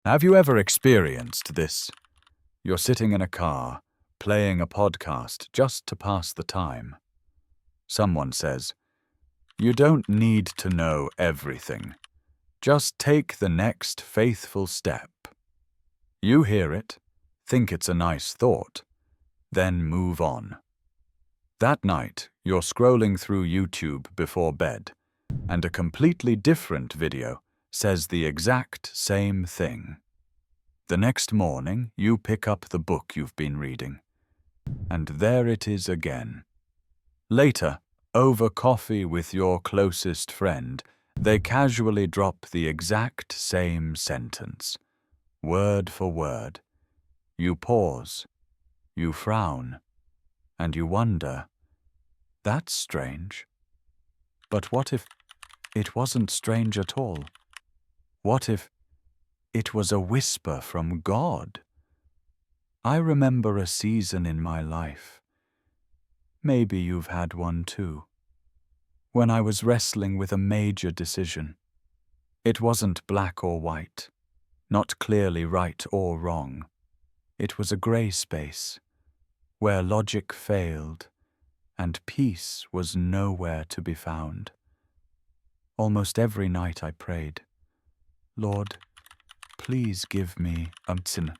Have you ever experienced this? You're sitting in a car, playing a podcast just to pass the time. Someone says, "You don't need to know everything. Just take the next faithful step." You hear it, think it's a nice thought, then move on. That night, you're scrolling through YouTube before bed, and a completely different video says the exact same thing. The next morning, you pick up the book you've been reading, and there it is again. Later, over coffee with your closest friend, they casually drop the exact same sentence, word for word. You pause, you frown, and you wonder, that's strange. But what if it wasn't strange at all? What if it was a whisper from God? I remember a season in my life. Maybe you've had one too. When I was wrestling with a major decision. It wasn't black or white, not clearly right or wrong. It was a gray space, where logic failed and peace was nowhere to be found. Almost every night I prayed, "Lord, please give me a sin."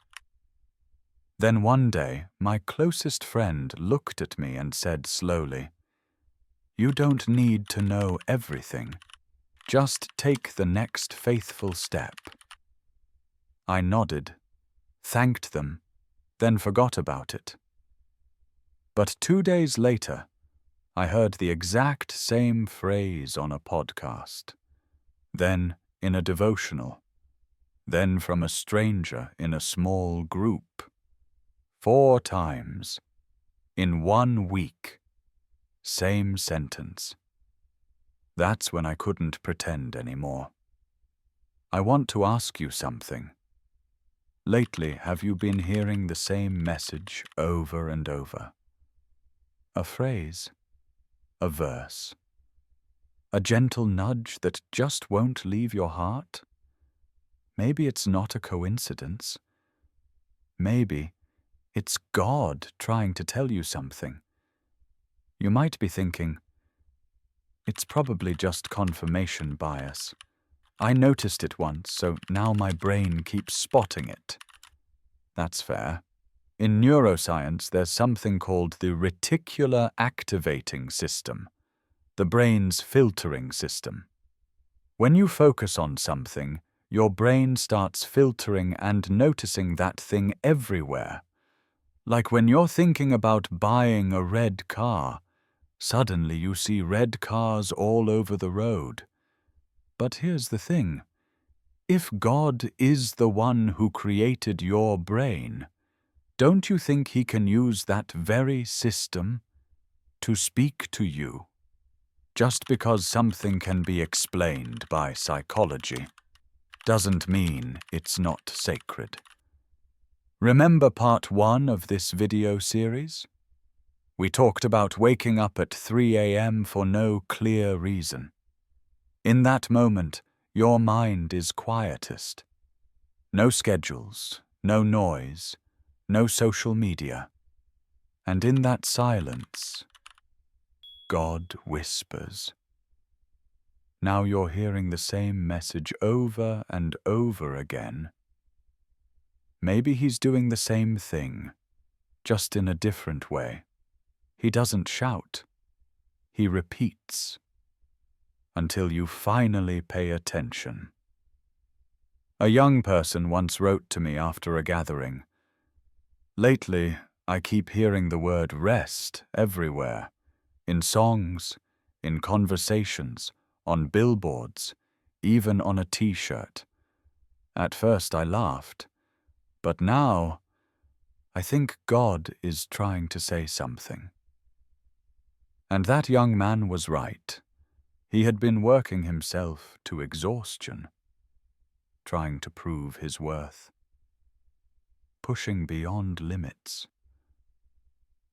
Then one day, my closest friend looked at me and said slowly, "You don't need to know everything. Just take the next faithful step." I nodded, thanked them, then forgot about it. But 2 days later, I heard the exact same phrase on a podcast, then in a devotional, then from a stranger in a small group. 4 times, in 1 week, same sentence. That's when I couldn't pretend anymore. I want to ask you something. Lately, have you been hearing the same message over and over? A phrase, a verse, a gentle nudge that just won't leave your heart? Maybe it's not a coincidence. Maybe it's God trying to tell you something. You might be thinking, it's probably just confirmation bias. I noticed it once, so now my brain keeps spotting it. That's fair. In neuroscience, there's something called the reticular activating system, the brain's filtering system. When you focus on something, your brain starts filtering and noticing that thing everywhere. Like when you're thinking about buying a red car, suddenly you see red cars all over the road. But here's the thing. If God is the one who created your brain, don't you think he can use that very system to speak to you? Just because something can be explained by psychology doesn't mean it's not sacred. Remember part 1 of this video series? We talked about waking up at 3 a.m. for no clear reason. In that moment, your mind is quietest. No schedules, no noise, no social media. And in that silence, God whispers. Now you're hearing the same message over and over again. Maybe he's doing the same thing, just in a different way. He doesn't shout. He repeats. Until you finally pay attention. A young person once wrote to me after a gathering, "Lately, I keep hearing the word rest everywhere, in songs, in conversations, on billboards, even on a t-shirt. At first I laughed, but now I think God is trying to say something." And that young man was right. He had been working himself to exhaustion, trying to prove his worth, pushing beyond limits.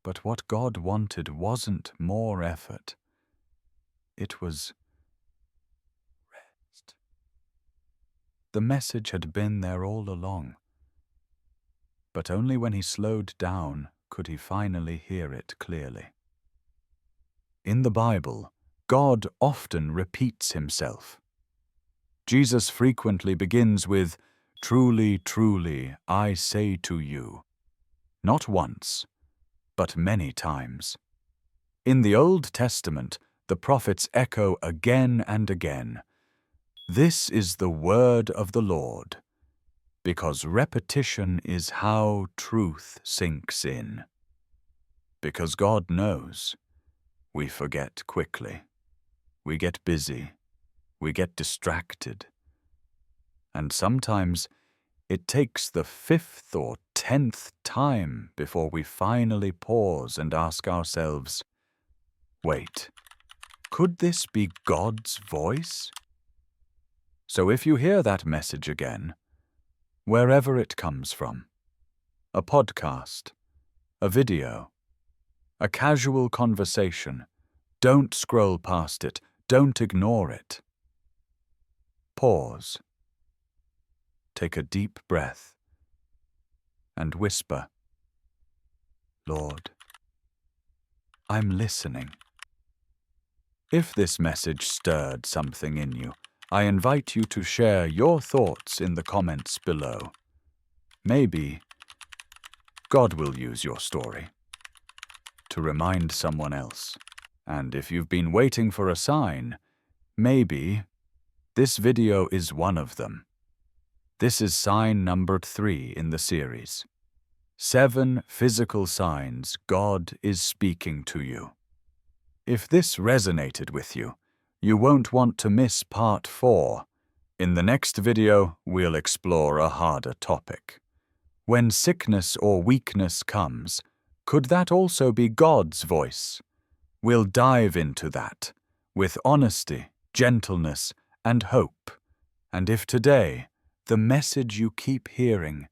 But what God wanted wasn't more effort. It was rest. The message had been there all along. But only when he slowed down could he finally hear it clearly. In the Bible, God often repeats himself. Jesus frequently begins with, "Truly, truly, I say to you," not once, but many times. In the Old Testament, the prophets echo again and again, "This is the word of the Lord," because repetition is how truth sinks in. Because God knows, we forget quickly. We get busy. We get distracted. And sometimes it takes the 5th or 10th time before we finally pause and ask ourselves, wait, could this be God's voice? So if you hear that message again, wherever it comes from, a podcast, a video, a casual conversation, don't scroll past it, don't ignore it. Pause. Take a deep breath and whisper, "Lord, I'm listening." If this message stirred something in you, I invite you to share your thoughts in the comments below. Maybe God will use your story to remind someone else. And if you've been waiting for a sign, maybe this video is one of them. This is sign number 3 in the series. 7 physical signs God is speaking to you. If this resonated with you, you won't want to miss part 4. In the next video, we'll explore a harder topic. When sickness or weakness comes, could that also be God's voice? We'll dive into that with honesty, gentleness, and hope. And if today, the message you keep hearing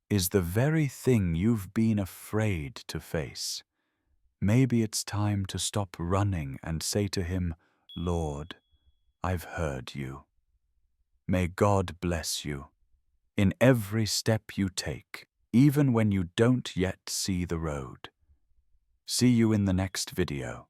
is the very thing you've been afraid to face, maybe it's time to stop running and say to him, "Lord, I've heard you." May God bless you in every step you take, even when you don't yet see the road. See you in the next video.